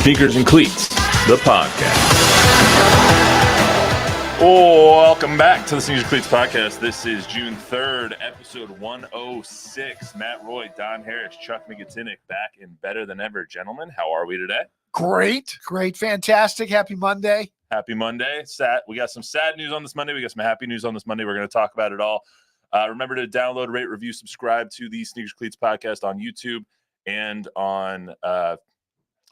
Sneakers and Cleats, the podcast. Welcome back to the Sneakers and Cleats podcast. This is June 3rd, episode 106. Matt Roy, Don Harris, Chuck McGinnick back in better than ever. Gentlemen, how are we today? Great, fantastic. Happy Monday. Happy Monday. We got some sad news on this Monday. We got some happy news on this Monday. We're going to talk about it all. Remember to download, rate, review, subscribe to the Sneakers and Cleats podcast on YouTube and on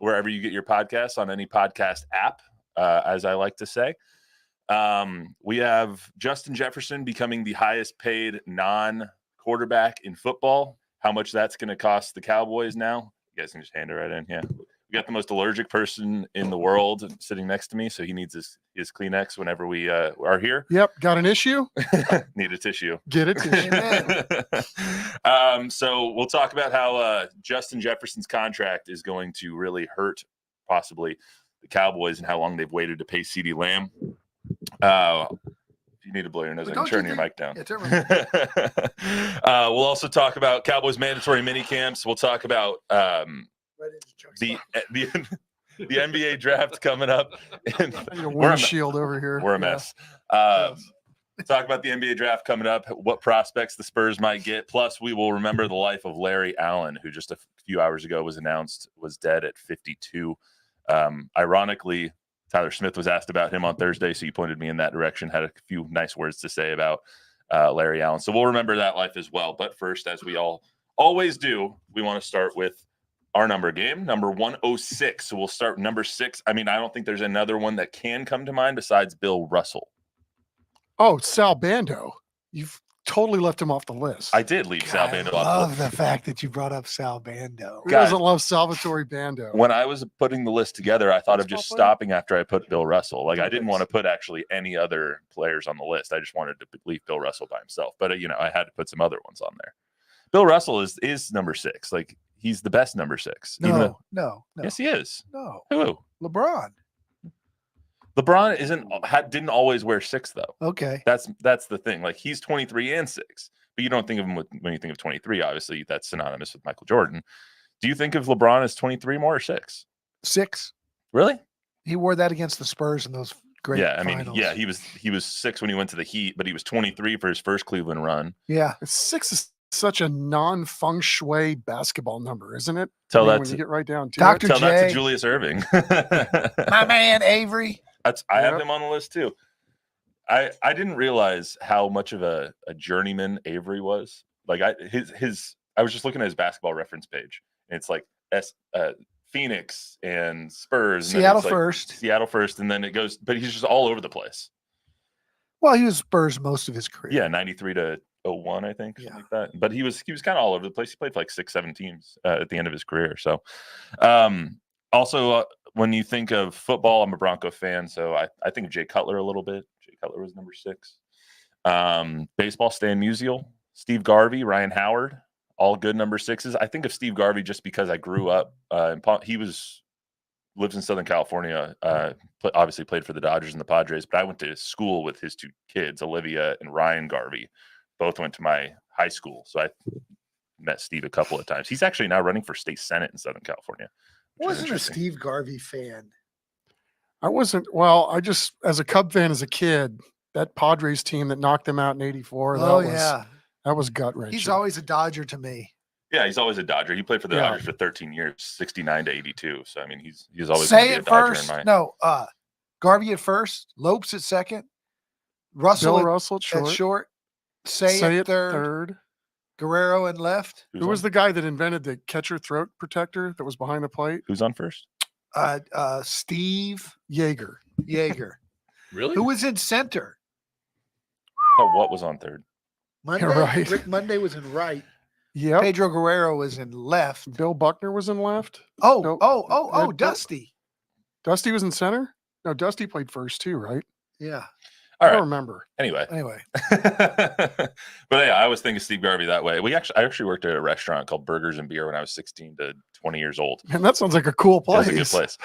wherever you get your podcasts, on any podcast app, as I like to say. We have Justin Jefferson becoming the highest paid non-quarterback in football. How much that's going to cost the Cowboys now? You guys can just hand it right in. Yeah. We got the most allergic person in the world sitting next to me, so he needs his Kleenex whenever we are here. Yep. Got an issue? Need a tissue. Get a tissue. So we'll talk about how Justin Jefferson's contract is going to really hurt possibly the Cowboys and how long they've waited to pay CeeDee Lamb. If you need to blow your nose, I can turn your mic down. Yeah, we'll also talk about Cowboys mandatory minicamps. We'll talk about the NBA draft coming up. We're a shield over here. We're a mess. Talk about the NBA draft coming up, what prospects the Spurs might get. Plus, we will remember the life of Larry Allen, who just a few hours ago was announced was dead at 52. Ironically, Tyler Smith was asked about him on Thursday, so he pointed me in that direction, had a few nice words to say about Larry Allen. So we'll remember that life as well. But first, as we always do, we want to start with our number game, number 106. So we'll start with number 6. I mean, I don't think there's another one that can come to mind besides Bill Russell. Oh, Sal Bando. You've totally left him off the list. I did leave Sal Bando off the list. I love the fact that you brought up Sal Bando. Who doesn't love Salvatore Bando? When I was putting the list together, I thought of just stopping after I put Bill Russell. Like, I didn't want to put actually any other players on the list. I just wanted to leave Bill Russell by himself. But, I had to put some other ones on there. Bill Russell is number 6. Like, he's the best number 6. No. Yes, he is. No. Who? LeBron. LeBron didn't always wear 6 though. Okay. That's the thing. Like, he's 23 and 6, but you don't think of him when you think of 23. Obviously, that's synonymous with Michael Jordan. Do you think of LeBron as 23 more or 6? 6. Really? He wore that against the Spurs in those great finals. He was 6 when he went to the Heat, but he was 23 for his first Cleveland run. Yeah. 6 is such a non-feng shui basketball number, isn't it? When you get right down to Dr. it. Tell that J. to Julius Erving. My man, Avery. I have him on the list too. I didn't realize how much of a journeyman Avery was. Like, I was just looking at his basketball reference page, and it's like Phoenix and Spurs, and Seattle first, and then it goes. But he's just all over the place. Well, he was Spurs most of his career. Yeah, 93 to 01, I think, something like that. But he was kind of all over the place. He played for like 6-7 teams at the end of his career. So, also. When you think of football, I'm a Bronco fan, so I think of Jay Cutler a little bit. Jay Cutler was number 6. Baseball, Stan Musial, Steve Garvey, Ryan Howard, all good number 6s. I think of Steve Garvey just because I grew up. He lives in Southern California. Obviously played for the Dodgers and the Padres, but I went to school with his 2 kids, Olivia and Ryan Garvey. Both went to my high school, so I met Steve a couple of times. He's actually now running for state senate in Southern California. I wasn't a Steve Garvey fan. I wasn't. Well, I just, as a Cub fan as a kid, that Padres team that knocked them out in '84. That was gut wrenching. He's always a Dodger to me. Yeah, he's always a Dodger. He played for the Dodgers for 13 years, 69 to 82. So I mean, he's always Say a it Dodger first. in my... No, Garvey at first, Lopes at second, Bill Russell at short. Say it third. Guerrero in left. Who was the guy that invented the catcher throat protector that was behind the plate? Who's on first? Steve Yeager. Really? Who was in center? Oh, what was on third? Monday. Right. Rick Monday was in right. Yeah. Pedro Guerrero was in left. Bill Buckner was in left. Dusty. Dusty was in center? No, Dusty played first too, right? Yeah. I don't remember. Anyway. But yeah, I was thinking Steve Garvey that way. I actually worked at a restaurant called Burgers and Beer when I was 16 to 20 years old. Man, that sounds like a cool place. It was a good place.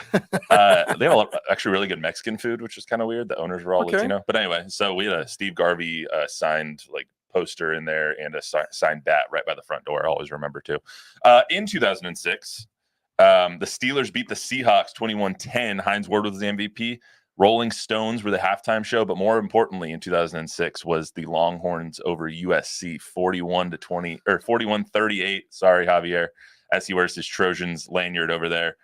They had actually really good Mexican food, which was kind of weird. The owners were all Latino. But anyway, so we had a Steve Garvey signed poster in there and a signed bat right by the front door. I always remember too. In 2006, The Steelers beat the Seahawks 21-10. Hines Ward was the MVP. Rolling Stones were the halftime show, but more importantly, in 2006 was the Longhorns over USC 41-20 or 41-38. Sorry, Javier, as he wears his Trojans lanyard over there,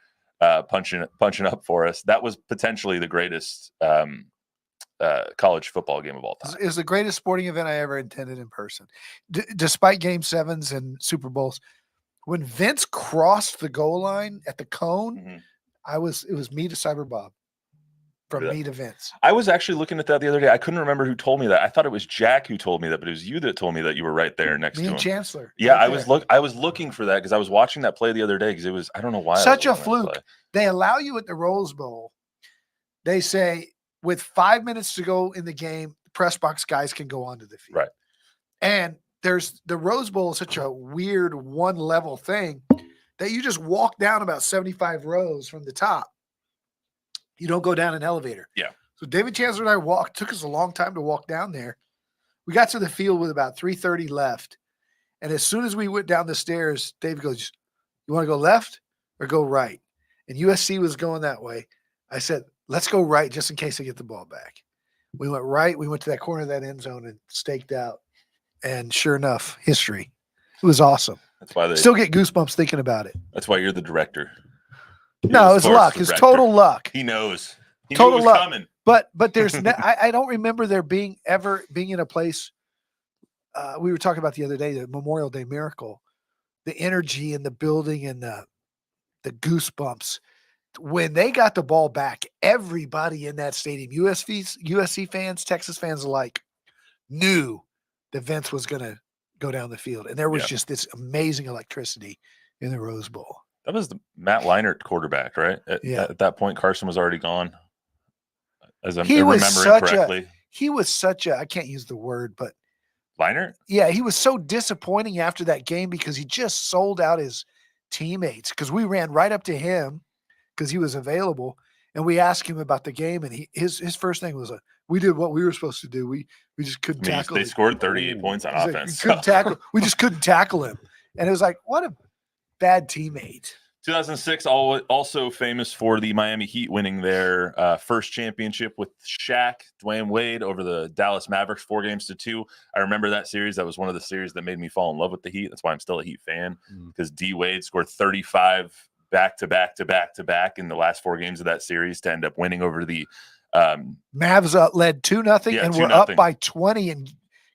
punching up for us. That was potentially the greatest college football game of all time. It was the greatest sporting event I ever attended in person. Despite Game 7s and Super Bowls, when Vince crossed the goal line at the cone, it was me to Cyber Bob. From me to Vince. I was actually looking at that the other day. I couldn't remember who told me that. I thought it was Jack who told me that, but it was you that told me that you were right there next to him. Me and Chancellor. Yeah, right I was looking for that because I was watching that play the other day because it was, I don't know why. Such a fluke. They allow you at the Rose Bowl. They say with 5 minutes to go in the game, the press box guys can go onto the field. Right. And there's the Rose Bowl is such a weird one level thing that you just walk down about 75 rows from the top. You don't go down an elevator. Yeah. So David Chancellor and I took us a long time to walk down there. We got to the field with about 3:30 left. And as soon as we went down the stairs, David goes, "You want to go left or go right?" And USC was going that way. I said, "Let's go right just in case I get the ball back." We went right. We went to that corner of that end zone and staked out. And sure enough, history. It was awesome. That's why they still get goosebumps thinking about it. That's why you're the director. No, it's luck. It's total luck. He knows. He total knew it was luck. coming. But there's I don't remember there being in a place. We were talking about the other day, the Memorial Day Miracle, the energy in the building and the goosebumps. When they got the ball back, everybody in that stadium, USC fans, Texas fans alike, knew that Vince was going to go down the field. And there was just this amazing electricity in the Rose Bowl. That was the Matt Leinart quarterback, right? At that point, Carson was already gone. As I'm remembering correctly. He was such a, I can't use the word, but Leinart? Yeah, he was so disappointing after that game because he just sold out his teammates because we ran right up to him because he was available. And we asked him about the game, and his first thing was, we did what we were supposed to do. We just couldn't tackle him. They scored 38 points on offense. We just couldn't tackle him. And it was like, what a bad teammate. 2006, also famous for the Miami Heat winning their first championship with Shaq, Dwayne Wade over the Dallas Mavericks 4-2. I remember that series. That was one of the series that made me fall in love with the Heat. That's why I'm still a Heat fan, because D Wade scored 35 back-to-back in the last 4 games of that series to end up winning over the Mavs led 2-0 and we're up by 20 in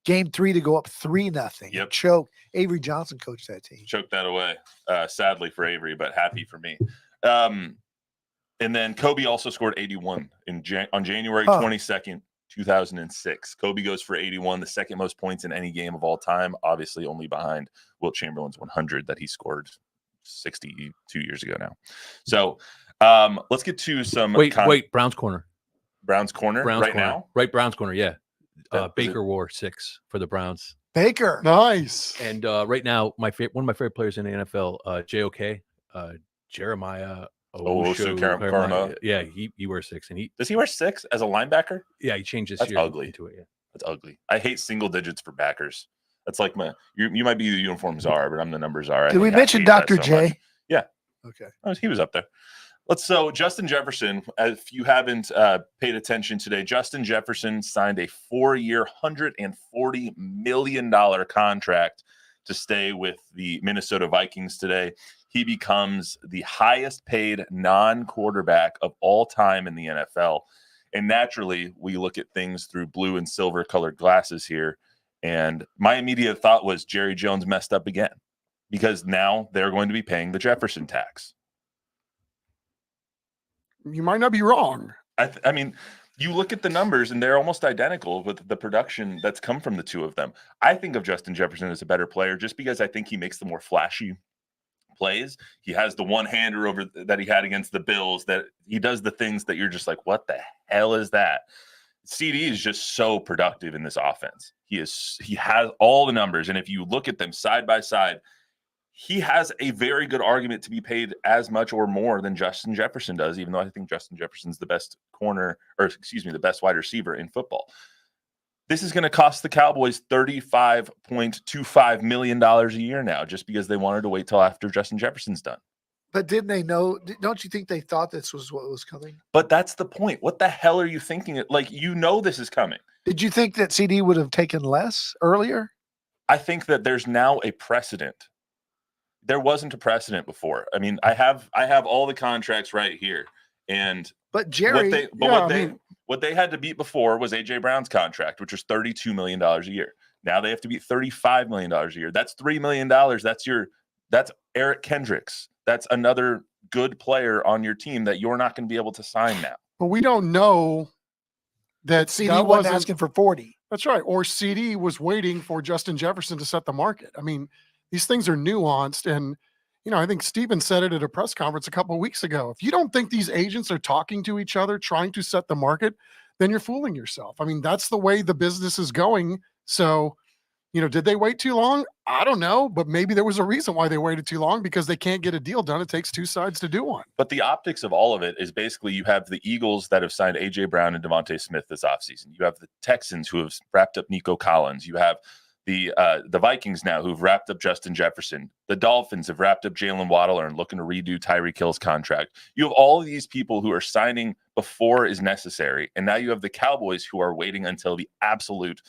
game 3 to go up 3-0. Yep. Choke. Avery Johnson coached that team. Choked that away, sadly for Avery, but happy for me. And then Kobe also scored 81 on January 22nd, 2006. Kobe goes for 81, the second most points in any game of all time, obviously only behind Wilt Chamberlain's 100 that he scored 62 years ago now. So let's get to some. Wait, Browns corner. Browns corner now? Right, Browns corner, yeah. Baker wore 6 for the Browns. Baker. Nice. And right now, one of my favorite players in the NFL, JOK, Jeremiah. Karma. Yeah, he wears 6. And does he wear 6 as a linebacker? Yeah, he changed his That's year ugly. into it. Yeah. That's ugly. I hate single digits for backers. That's like you might be the uniform czar, but I'm the number czar. Did we mention Dr. J? Yeah. Okay. He was up there. So Justin Jefferson, if you haven't paid attention today, Justin Jefferson signed a 4-year, $140 million contract to stay with the Minnesota Vikings today. He becomes the highest paid non-quarterback of all time in the NFL. And naturally, we look at things through blue and silver colored glasses here. And my immediate thought was Jerry Jones messed up again, because now they're going to be paying the Jefferson tax. You might not be wrong. I mean, you look at the numbers and they're almost identical with the production that's come from the two of them. I think of Justin Jefferson as a better player just because I think he makes the more flashy plays. He has the one-hander over that he had against the Bills, that he does the things that you're just like, what the hell is that? CeeDee is just so productive in this offense. He has all the numbers, and if you look at them side by side, he has a very good argument to be paid as much or more than Justin Jefferson does, even though I think Justin Jefferson's the best the best wide receiver in football. This is going to cost the Cowboys $35.25 million a year now, just because they wanted to wait till after Justin Jefferson's done. But didn't they know? Don't you think they thought this was what was coming? But that's the point. What the hell are you thinking? Like, this is coming. Did you think that CeeDee would have taken less earlier? I think that there's now a precedent. There wasn't a precedent before. I mean, I have all the contracts right here, but Jerry, what they had to beat before was AJ Brown's contract, which was $32 million a year. Now they have to beat $35 million a year. That's $3 million. That's Eric Kendricks. That's another good player on your team that you're not going to be able to sign now. But we don't know that CeeDee wasn't asking for 40. That's right. Or CeeDee was waiting for Justin Jefferson to set the market. I mean, these things are nuanced. And, I think Steven said it at a press conference a couple of weeks ago. If you don't think these agents are talking to each other, trying to set the market, then you're fooling yourself. I mean, that's the way the business is going. So, did they wait too long? I don't know, but maybe there was a reason why they waited too long, because they can't get a deal done. It takes two sides to do one. But the optics of all of it is basically you have the Eagles that have signed A.J. Brown and Devontae Smith this offseason. You have the Texans who have wrapped up Nico Collins. You have the Vikings now who've wrapped up Justin Jefferson. The Dolphins have wrapped up Jalen Waddle and looking to redo Tyreek Hill's contract. You have all of these people who are signing before is necessary. And now you have the Cowboys who are waiting until the absolute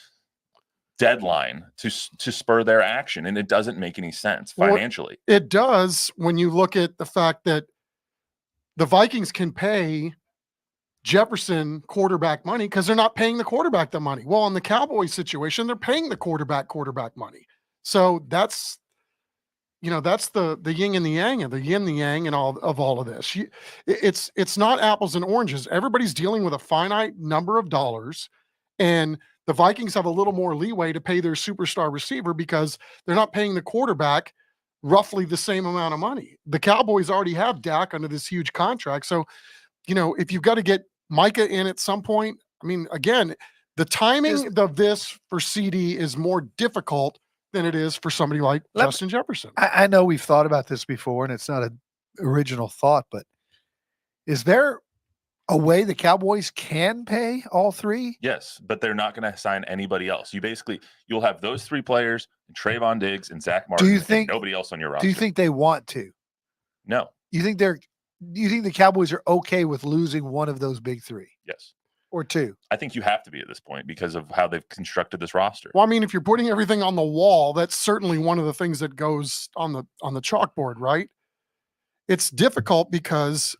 deadline to spur their action, and it doesn't make any sense financially. Well, it does when you look at the fact that the Vikings can pay Jefferson quarterback money because they're not paying the quarterback the money. Well, in the Cowboys situation, they're paying the quarterback money. So that's the yin and the yang, and the yin, the yang, and all of this. It's not apples and oranges. Everybody's dealing with a finite number of dollars, and the Vikings have a little more leeway to pay their superstar receiver because they're not paying the quarterback roughly the same amount of money. The Cowboys already have Dak under this huge contract. So, if you've got to get Micah in at some point, I mean, again, the timing of this for CeeDee is more difficult than it is for somebody like Justin Jefferson. I know we've thought about this before, and it's not an original thought, but is there a way the Cowboys can pay all three? Yes, but they're not going to sign anybody else. You'll have those three players, Trayvon Diggs and Zach Martin. Do you think nobody else on your roster? Do you think they want to? No. Do you think the Cowboys are okay with losing one of those big three? Yes. Or two? I think you have to be at this point because of how they've constructed this roster. Well, I mean, if you're putting everything on the wall, that's certainly one of the things that goes on the chalkboard, right? It's difficult because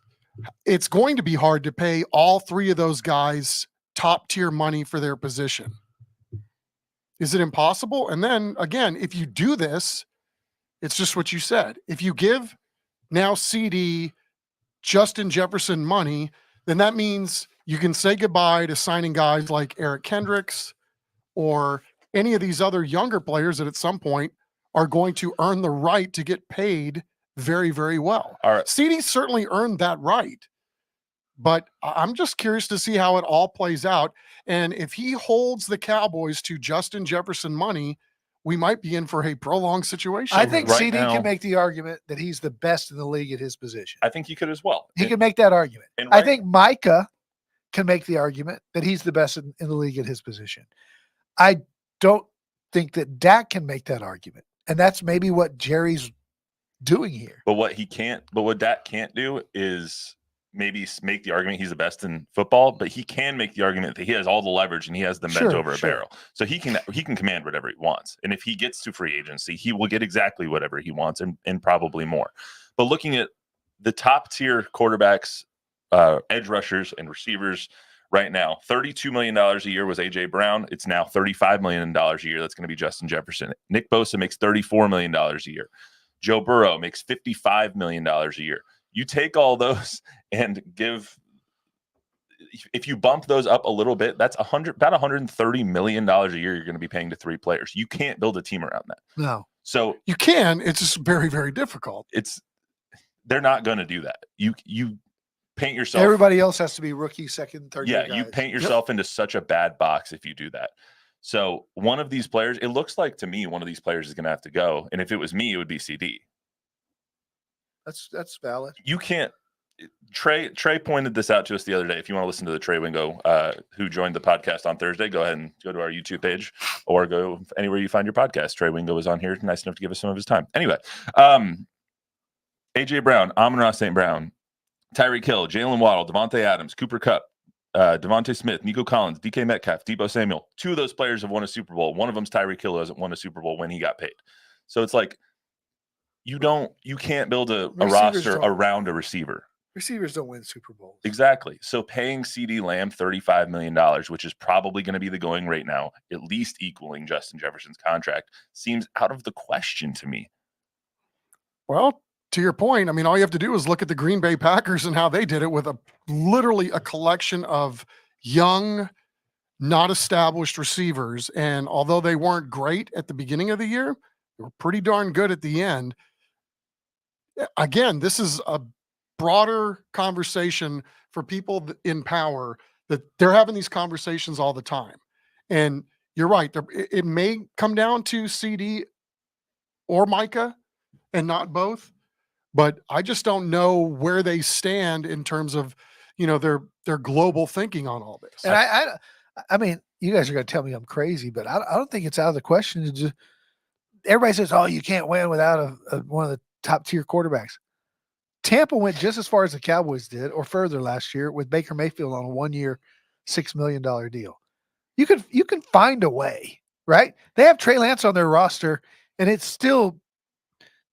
it's going to be hard to pay all three of those guys top tier money for their position. Is it impossible? And then again, if you do this, it's just what you said. If you give now CeeDee, Justin Jefferson money, then that means you can say goodbye to signing guys like Eric Kendricks or any of these other younger players that at some point are going to earn the right to get paid very, very well. All right. CeeDee certainly earned that right, but I'm just curious to see how it all plays out. And if he holds the Cowboys to Justin Jefferson money, we might be in for a prolonged situation. I think right CeeDee now, can make the argument that he's the best in the league at his position. I think you could as well. He can make that argument. And I think Micah can make the argument that he's the best in the league at his position. I don't think that Dak can make that argument. And that's maybe what Jerry's doing here. But what Dak can't do is maybe make the argument he's the best in football, but he can make the argument that he has all the leverage and he has them bent over a barrel. So he can command whatever he wants. And if he gets to free agency, he will get exactly whatever he wants and probably more. But looking at the top tier quarterbacks, edge rushers and receivers right now, $32 million a year was AJ Brown. It's now $35 million a year. That's going to be Justin Jefferson. Nick Bosa makes $34 million a year. Joe Burrow makes $55 million a year. You take all those and if you bump those up a little bit, that's about $130 million a year you're going to be paying to three players. You can't build a team around that. No. So you can. It's just very, very difficult. They're not going to do that. You paint yourself. Everybody else has to be rookie, second, third. Yeah, you paint yourself into such a bad box if you do that. So one of these players, it looks like to me, one of these players is going to have to go. And if it was me, it would be CeeDee. That's valid. You can't. Trey pointed this out to us the other day. If you want to listen to the Trey Wingo, who joined the podcast on Thursday, go ahead and go to our YouTube page or go anywhere you find your podcast. Trey Wingo was on here, nice enough to give us some of his time. Anyway, A.J. Brown, Amon-Ra St. Brown, Tyreek Hill, Jalen Waddle, Devontae Adams, Cooper Kupp, Devontae Smith, Nico Collins, DK Metcalf, Deebo Samuel. 2 of those players have won a Super Bowl. One of them's Tyreek Hill, who hasn't won a Super Bowl when he got paid. So it's like you can't build a roster around a receiver. Receivers don't win Super Bowls. Exactly. So paying CeeDee Lamb $35 million, which is probably going to be the going rate now, at least equaling Justin Jefferson's contract, seems out of the question to me. Well, to your point, I mean, all you have to do is look at the Green Bay Packers and how they did it with literally a collection of young, not established receivers. And although they weren't great at the beginning of the year, they were pretty darn good at the end. Again, this is a broader conversation for people in power, that they're having these conversations all the time. And you're right. It may come down to CeeDee or Micah and not both, but I just don't know where they stand in terms of, their global thinking on all this. And I mean, you guys are going to tell me I'm crazy, but I don't think it's out of the question to just, everybody says, oh, you can't win without one of the top tier quarterbacks. Tampa went just as far as the Cowboys did, or further last year, with Baker Mayfield on a 1-year, $6 million deal. You can find a way, right? They have Trey Lance on their roster, and it's still,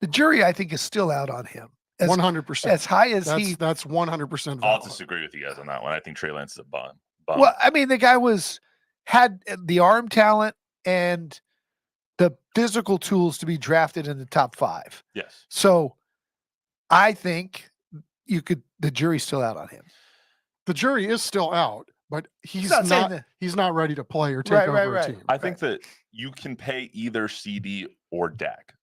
the jury, I think, is still out on him. 100%. As high as that's 100% valid. I'll disagree with you guys on that one. I think Trey Lance is a bum. Well, I mean, the guy had the arm talent and the physical tools to be drafted in the top 5. Yes. So I think the jury's still out on him. The jury is still out, but he's not ready to play or take over a team. I think that you can pay either CeeDee or Dak.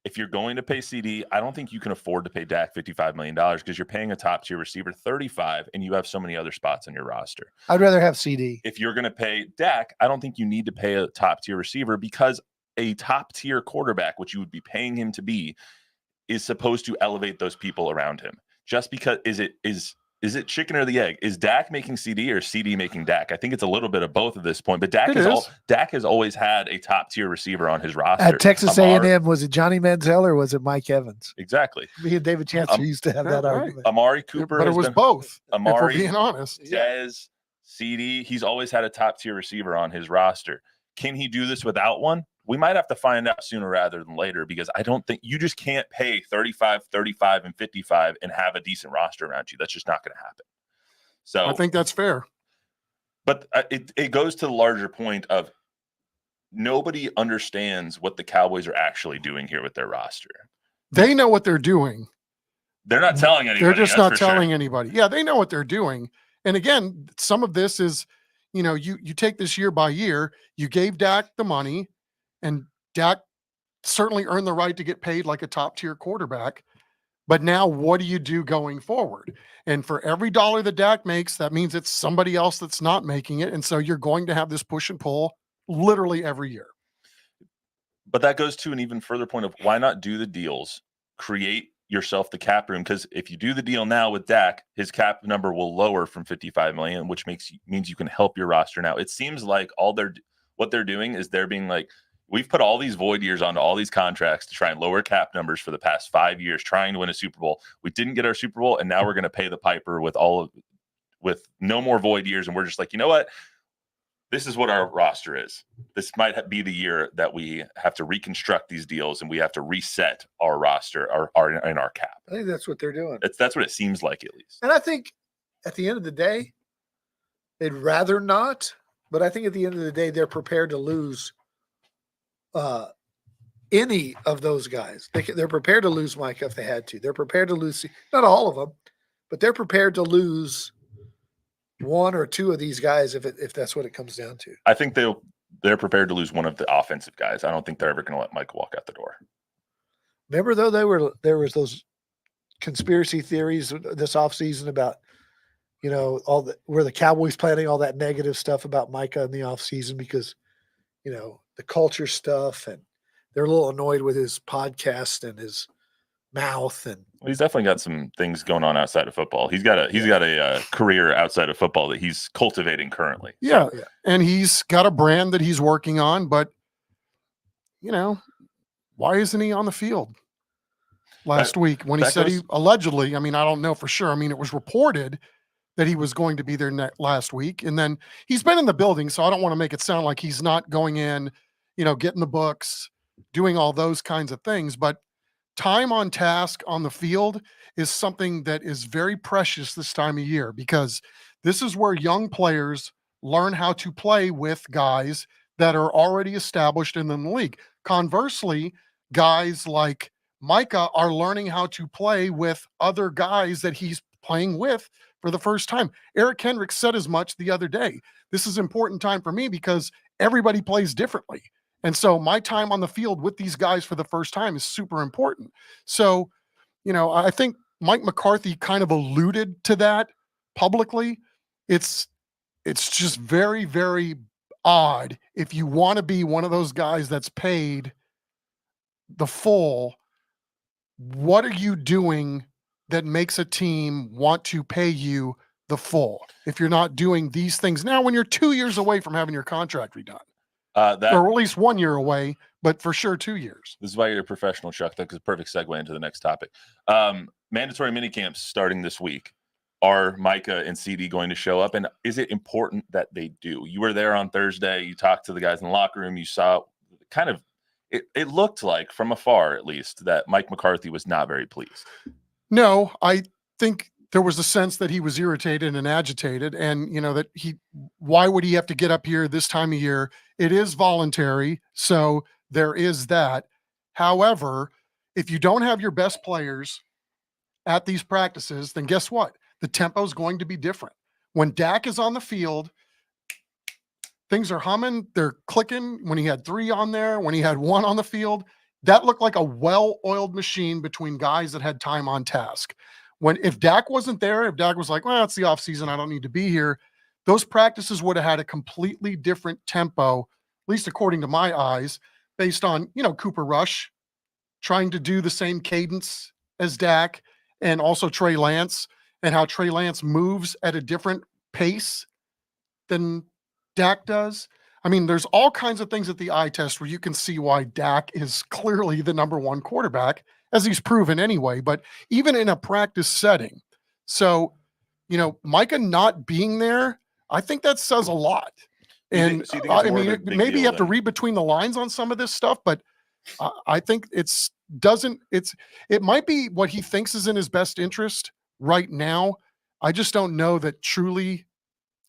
If you're going to pay CeeDee, I don't think you can afford to pay Dak $55 million because you're paying a top tier receiver $35 and you have so many other spots on your roster. I'd rather have CeeDee. If you're going to pay Dak, I don't think you need to pay a top tier receiver, because a top tier quarterback, which you would be paying him to be, is supposed to elevate those people around him. Just because is it chicken or the egg? Is Dak making CeeDee or CeeDee making Dak? I think it's a little bit of both at this point. But Dak has always had a top tier receiver on his roster. At Texas A&M, was it Johnny Manziel or was it Mike Evans? Exactly. Me and David Chancellor used to have that argument. Amari Cooper, but it was both. Amari, if we're being honest. Dez, CeeDee. He's always had a top tier receiver on his roster. Can he do this without one? We might have to find out sooner rather than later, because I don't think you just can't pay 35, 35, and 55 and have a decent roster around you. That's just not going to happen. So I think that's fair. But it goes to the larger point of nobody understands what the Cowboys are actually doing here with their roster. They know what they're doing. They're not telling anybody. They're just not telling anybody. Yeah, they know what they're doing. And again, some of this is, you take this year by year. You gave Dak the money, and Dak certainly earned the right to get paid like a top-tier quarterback. But now what do you do going forward? And for every dollar that Dak makes, that means it's somebody else that's not making it. And so you're going to have this push and pull literally every year. But that goes to an even further point of why not do the deals, create yourself the cap room? Because if you do the deal now with Dak, his cap number will lower from 55 million, which means you can help your roster now. It seems like what they're doing is they're being like, we've put all these void years onto all these contracts to try and lower cap numbers for the past 5 years, trying to win a Super Bowl. We didn't get our Super Bowl, and now we're going to pay the piper with no more void years. And we're just like, you know what? This is what our roster is. This might be the year that we have to reconstruct these deals and we have to reset our roster, in our cap. I think that's what they're doing. That's what it seems like, at least. And I think at the end of the day, they'd rather not, but I think at the end of the day, they're prepared to lose any of those guys. They're prepared to lose Micah if they had to. They're prepared to lose, not all of them, but they're prepared to lose one or two of these guys if that's what it comes down to. I think they're prepared to lose one of the offensive guys. I don't think they're ever going to let Mike walk out the door. Remember, though, there was those conspiracy theories this offseason about, were the Cowboys planning all that negative stuff about Micah in the offseason because, the culture stuff, and they're a little annoyed with his podcast and his mouth. And he's definitely got some things going on outside of football. He's got a career outside of football that he's cultivating currently. Yeah. And he's got a brand that he's working on, but why isn't he on the field? last week when he that said goes- he allegedly, I mean, I don't know for sure. I mean, it was reported that he was going to be there last week. And then he's been in the building. So I don't want to make it sound like he's not going in, getting the books, doing all those kinds of things. But time on task on the field is something that is very precious this time of year, because this is where young players learn how to play with guys that are already established in the league. Conversely, guys like Micah are learning how to play with other guys that he's playing with for the first time. Eric Hendricks said as much the other day. This is important time for me because everybody plays differently. And so my time on the field with these guys for the first time is super important. So, I think Mike McCarthy kind of alluded to that publicly. It's just very, very odd if you want to be one of those guys that's paid the full. What are you doing that makes a team want to pay you the full if you're not doing these things now when you're 2 years away from having your contract redone? Or at least 1 year away, but for sure 2 years. This is why you're a professional, Chuck. That's a perfect segue into the next topic. Mandatory minicamps starting this week. Are Micah and CeeDee going to show up? And is it important that they do? You were there on Thursday. You talked to the guys in the locker room. You saw kind of it looked like from afar, at least, that Mike McCarthy was not very pleased. No, I think there was a sense that he was irritated and agitated, and that why would he have to get up here this time of year? It is voluntary, so there is that. However, if you don't have your best players at these practices, then guess what? The tempo is going to be different. When Dak is on the field, things are humming, they're clicking. When he had 3 on there, when he had 1 on the field, that looked like a well-oiled machine between guys that had time on task. If Dak wasn't there, if Dak was like, well, it's the offseason, I don't need to be here, those practices would have had a completely different tempo, at least according to my eyes, based on, Cooper Rush trying to do the same cadence as Dak, and also Trey Lance, and how Trey Lance moves at a different pace than Dak does. I mean, there's all kinds of things at the eye test where you can see why Dak is clearly the number 1 quarterback, as he's proven anyway, but even in a practice setting. So, Micah not being there, I think that says a lot. And maybe you have to read between the lines on some of this stuff, but I think it might be what he thinks is in his best interest right now. I just don't know that truly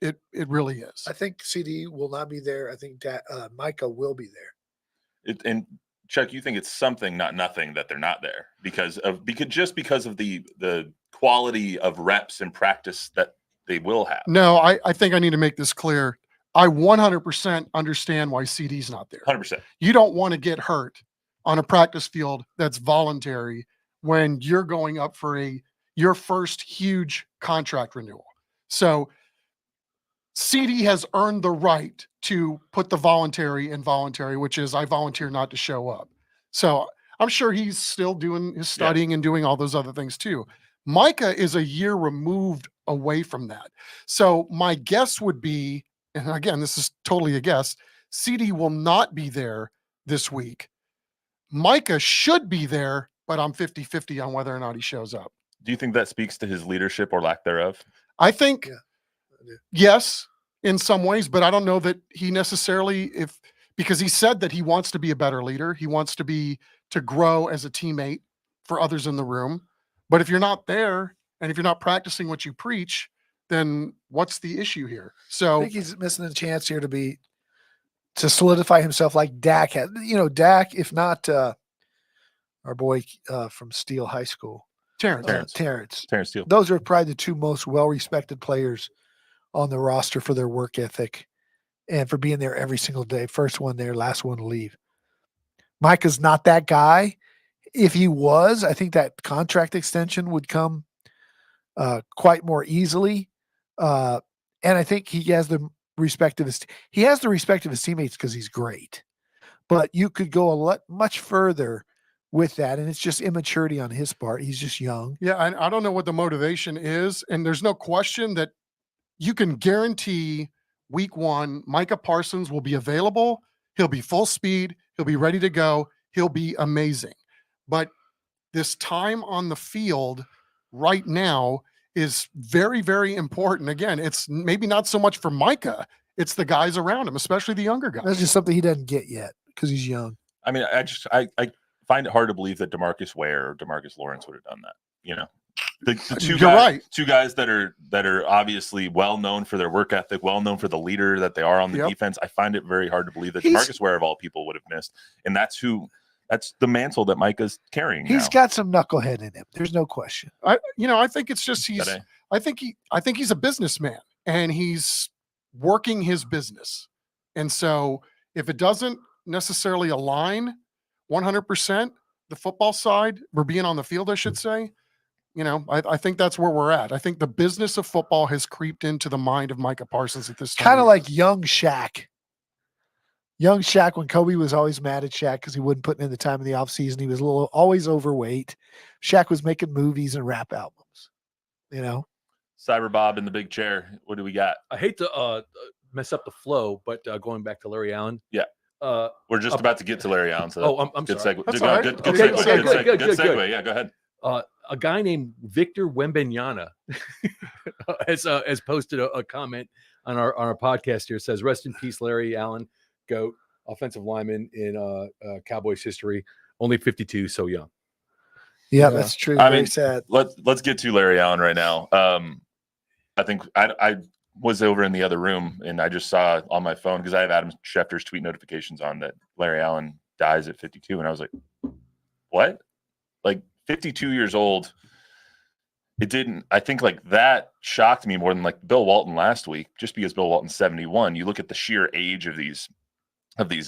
it really is. I think CeeDee will not be there. I think that Micah will be there. And Chuck, you think it's something, not nothing, that they're not there because of the quality of reps and practice that they will have. No, I think I need to make this clear. I 100% understand why CeeDee's not there. 100%. You don't want to get hurt on a practice field that's voluntary when you're going up for your first huge contract renewal. So CeeDee has earned the right to put the voluntary in voluntary, which is I volunteer not to show up. So I'm sure he's still doing his studying and doing all those other things too. Micah is a year removed away from that. So my guess would be, and again, this is totally a guess, CeeDee will not be there this week. Micah should be there, but I'm 50-50 on whether or not he shows up. Do you think that speaks to his leadership or lack thereof? I think yes, in some ways, but I don't know that he necessarily, because he said that he wants to be a better leader. He wants to grow as a teammate for others in the room. But if you're not there and if you're not practicing what you preach, then what's the issue here? So I think he's missing a chance here to solidify himself like Dak had. Dak, if not our boy from Steele High School, Terrence Steele. Those are probably the 2 most well-respected players on the roster for their work ethic and for being there every single day. First one there, last one to leave. Micah's not that guy. If he was, I think that contract extension would come quite more easily. And I think he has the respect of his teammates because he's great. But you could go much further with that, and it's just immaturity on his part. He's just young. Yeah, I don't know what the motivation is, and there's no question that you can guarantee week 1, Micah Parsons will be available. He'll be full speed. He'll be ready to go. He'll be amazing. But this time on the field right now is very, very important. Again, it's maybe not so much for Micah, it's the guys around him, especially the younger guys. That's just something he doesn't get yet because he's young. I mean, I find it hard to believe that DeMarcus Ware or DeMarcus Lawrence would have done that. You know, the two guys that are obviously well known for their work ethic, well known for the leader that they are on the defense. I find it very hard to believe that DeMarcus Ware of all people would have missed, and that's the mantle that Micah's carrying. He's got some knucklehead in him. There's no question. I think it's just I think he's a businessman and he's working his business, and so if it doesn't necessarily align 100%, the football side, we're being on the field, I should say. I think that's where we're at. I think the business of football has creeped into the mind of Micah Parsons at this time. Kind of like young Shaq. Young Shaq, when Kobe was always mad at Shaq because he wouldn't put in the time in the offseason. He was always overweight. Shaq was making movies and rap albums. Cyber Bob in the big chair. What do we got? I hate to mess up the flow, but going back to Larry Allen. Yeah. We're just about to get to Larry Allen. So I'm good sorry. segue. That's Good all right. segue. Okay, Good segue. Yeah, go ahead. A guy named Victor Wembanyama has posted a comment on our podcast here. It says, "Rest in peace, Larry Allen, GOAT, offensive lineman in Cowboys history. Only 52, so young." Yeah, that's true. I Very mean, sad. Let's get to Larry Allen right now. I think I was over in the other room and I just saw on my phone, because I have Adam Schefter's tweet notifications on, that Larry Allen dies at 52, and I was like, what? Like 52 years old. It didn't. I think like that shocked me more than like Bill Walton last week, just because Bill Walton's 71. You look at the sheer age of these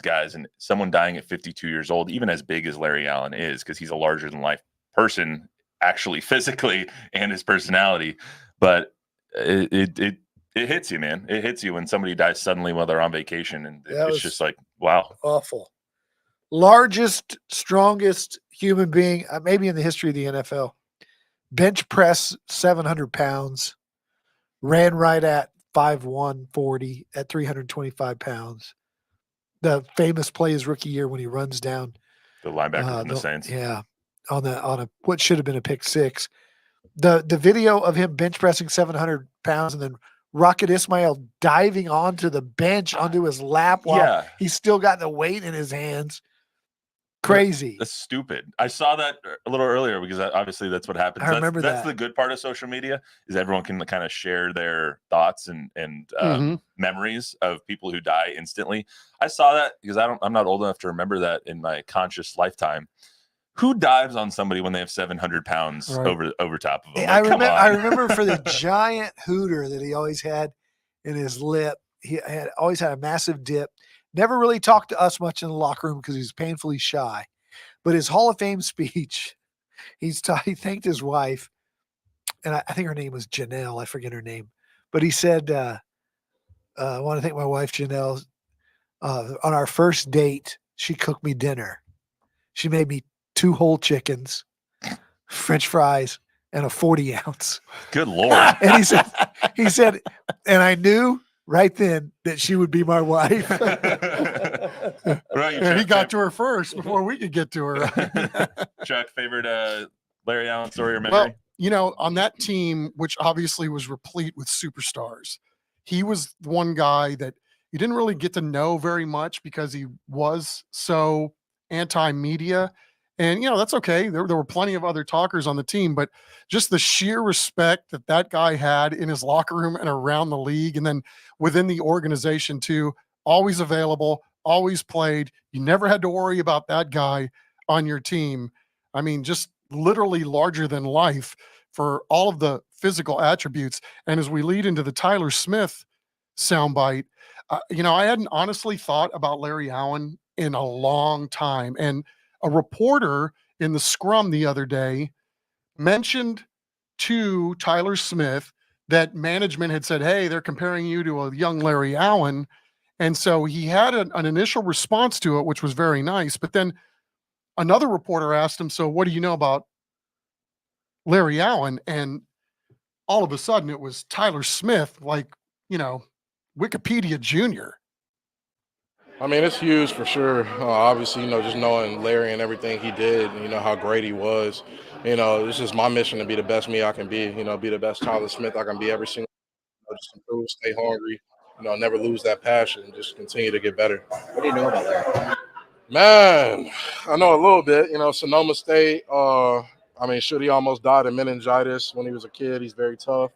guys, and someone dying at 52 years old, even as big as Larry Allen is, because he's a larger than life person, actually physically and his personality, but it hits you, man. It hits you when somebody dies suddenly while they're on vacation, and it's just like, wow, awful. Largest, strongest human being maybe in the history of the NFL. Bench press 700 pounds, ran right at 5'1", 40 at 325 pounds. The famous play his rookie year when he runs down the linebacker from the Saints. Yeah, on a what should have been a pick six. The video of him bench pressing 700 pounds and then Rocket Ismail diving onto the bench, onto his lap while he's still got the weight in his hands. Crazy. That's stupid. I saw that a little earlier because obviously that's what happens. I remember that's the good part of social media, is everyone can kind of share their thoughts and memories of people who die instantly. I saw that because I'm not old enough to remember that in my conscious lifetime. Who dives on somebody when they have 700 pounds over top of them? Like, I remember for the giant hooter that he always had in his lip. He always had a massive dip. Never really talked to us much in the locker room because he was painfully shy. But his Hall of Fame speech, he thanked his wife, and I think her name was Janelle. I forget her name. But he said, I want to thank my wife, Janelle. On our first date, she cooked me dinner. She made me 2 whole chickens, French fries, and a 40-ounce. Good Lord. And he said, and I knew right then that she would be my wife. And he got to her first before we could get to her. Chuck, favorite Larry Allen story or memory? Well, on that team, which obviously was replete with superstars, he was one guy that you didn't really get to know very much because he was so anti-media. And, that's okay. There were plenty of other talkers on the team, but just the sheer respect that guy had in his locker room and around the league, and then within the organization too, always available, always played. You never had to worry about that guy on your team. I mean, just literally larger than life for all of the physical attributes. And as we lead into the Tyler Smith soundbite, I hadn't honestly thought about Larry Allen in a long time. And a reporter in the scrum the other day mentioned to Tyler Smith that management had said, hey, they're comparing you to a young Larry Allen. And so he had an initial response to it, which was very nice. But then another reporter asked him, so what do you know about Larry Allen? And all of a sudden it was Tyler Smith, like, Wikipedia Junior. I mean, it's huge for sure. Obviously, just knowing Larry and everything he did, how great he was. It's just my mission to be the best me I can be, be the best Tyler Smith I can be every single day. Just improve, stay hungry, never lose that passion, just continue to get better. What do you know about Larry? Man, I know a little bit. Sonoma State. He almost died of meningitis when he was a kid. He's very tough.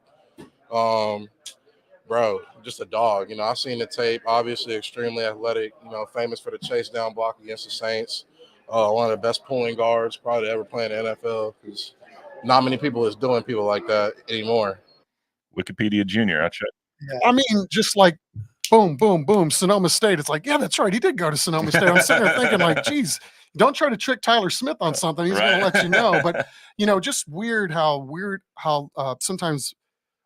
Bro, just a dog. I've seen the tape. Obviously, extremely athletic. Famous for the chase down block against the Saints. One of the best pulling guards probably to ever play in the NFL. Because not many people is doing people like that anymore. Wikipedia Junior. I checked. Yeah. I mean, just like boom, boom, boom, Sonoma State. It's like, yeah, that's right. He did go to Sonoma State. I'm sitting there thinking, like, geez, don't try to trick Tyler Smith on something. He's going to let you know. But just weird how sometimes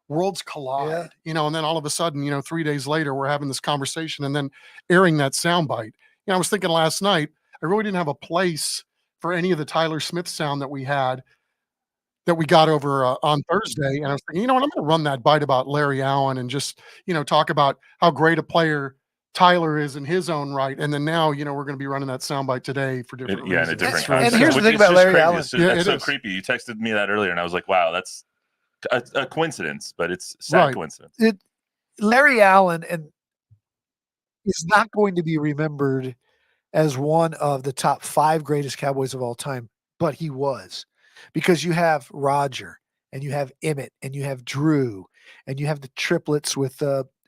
worlds collide. And then all of a sudden, 3 days later, we're having this conversation and then airing that soundbite. I was thinking last night, I really didn't have a place for any of the Tyler Smith sound that we got over on Thursday. And I was thinking, I'm going to run that bite about Larry Allen and just, talk about how great a player Tyler is in his own right. And then now, we're going to be running that soundbite today for different reasons. in a different And context. here's the thing about Larry Allen. It's so creepy. You texted me that earlier and I was like, wow, that's a coincidence, but it's a sad coincidence. Larry Allen is not going to be remembered as one of the top 5 greatest Cowboys of all time, but he was. Because you have Roger, and you have Emmett, and you have Drew, and you have the triplets with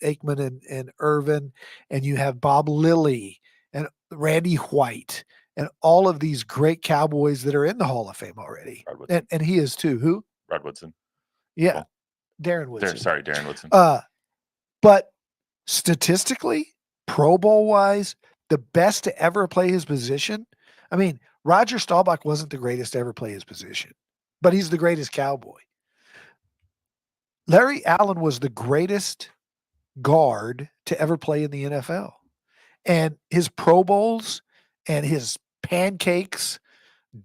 Aikman and Irvin, and you have Bob Lilly and Randy White, and all of these great Cowboys that are in the Hall of Fame already. And he is too. Who? Rod Woodson. Yeah. Cool. Darren Woodson. Darren Woodson. But statistically, Pro Bowl wise, the best to ever play his position. I mean, Roger Staubach wasn't the greatest to ever play his position, but he's the greatest Cowboy. Larry Allen was the greatest guard to ever play in the NFL. And his Pro Bowls and his pancakes,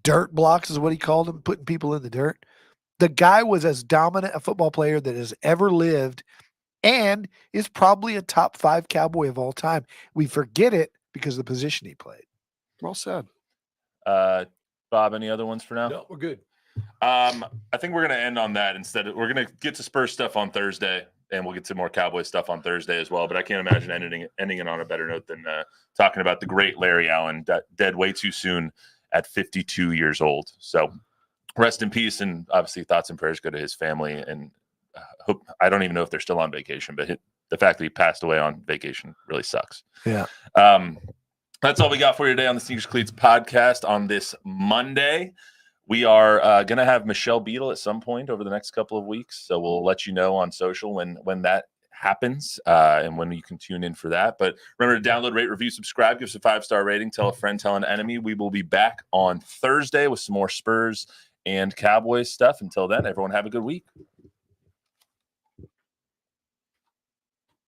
dirt blocks is what he called them, putting people in the dirt. The guy was as dominant a football player that has ever lived and is probably a top 5 Cowboy of all time. We forget it because of the position he played. Well said. Bob, any other ones for now? No, we're good. I think we're going to end on that instead. We're going to get to Spurs stuff on Thursday, and we'll get to more Cowboys stuff on Thursday as well. But I can't imagine ending it on a better note than talking about the great Larry Allen, dead way too soon at 52 years old. So rest in peace, and obviously thoughts and prayers go to his family. And hope, I don't even know if they're still on vacation, but the fact that he passed away on vacation really sucks. Yeah. That's all we got for you today on the Sneakers Cleats podcast on this Monday. We are going to have Michelle Beadle at some point over the next couple of weeks. So we'll let you know on social when that happens and when you can tune in for that. But remember to download, rate, review, subscribe, give us a 5-star rating, tell a friend, tell an enemy. We will be back on Thursday with some more Spurs and Cowboys stuff. Until then, everyone have a good week.